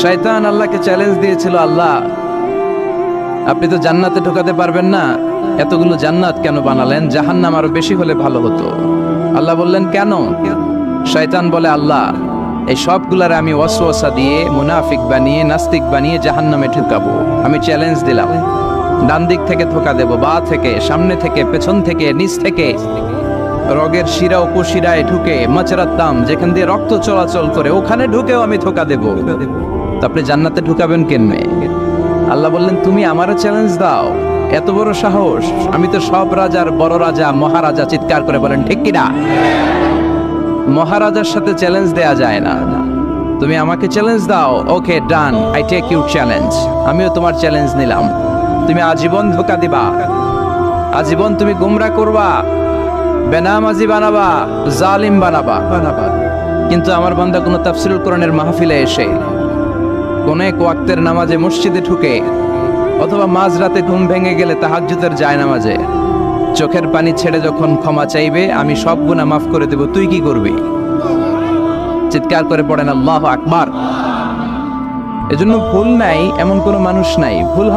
শয়তান আল্লাহকে চ্যালেঞ্জ দিয়েছিল, আল্লাহ আপনি তো জান্নাতে ঢোকাতে পারবেন না, এতগুলো জান্নাত কেন বানালেন? জাহান্নাম আরো বেশি হলে ভালো হতো। আল্লাহ বললেন কেন? শয়তান বলে, আল্লাহ এই সবগুলার আমি ওয়াসওয়াসা দিয়ে মুনাফিক বানিয়ে নাস্তিক বানিয়ে জাহান্নামে ঢুকাবো। আমি চ্যালেঞ্জ দিলাম, ডান দিক থেকে ধোকা দেব, বা থেকে, সামনে থেকে, পেছন থেকে, নিচ থেকে, রগের শিরা উপশিরায় ঢুকে, মাচরাত্তাম যেখান দিয়ে রক্ত চলাচল করে ওখানে ঢুকেও আমি ধোকা দেব। তো আপনি জান্নাতে ঢুকাবেন কেমনে? আল্লাহ বললেন, তুমি আমারও চ্যালেঞ্জ দাও, এত বড় সাহস? আমি তো সব রাজার বড় রাজা, মহারাজা। চিৎকার করে বলেন ঠিক কিনা? মহারাজার সাথে চ্যালেঞ্জ দেয়া যায় না। তুমি আমাকে চ্যালেঞ্জ দাও, ওকে ডান, আই টেক ইউ চ্যালেঞ্জ। আমিও তোমার চ্যালেঞ্জ নিলাম। তুমি আজীবন ধোকা দিবা, আজীবন তুমি গুমরা করবা, বেনামাজি বানাবা, জালিম বানাবা। কিন্তু আমার বান্দা কোনো তাফসীরুল কোরআনের মাহফিলে এসে, কোন এক ওয়াক্তের নামাজে মসজিদে ঢুকে, অথবা মাঝরাতে ঘুম ভেঙে গেলে তাহাজ্জুদের জায়নামাজে চোখের পানি ছেড়ে যখন ক্ষমা চাইবে, আমি সব গুনাহ মাফ করে দেব, তুই কি করবি? চিৎকার করে পড়েন আল্লাহু আকবার। এজন্য ভুল নাই এমন কোনো মানুষ নাই, ভুল হয়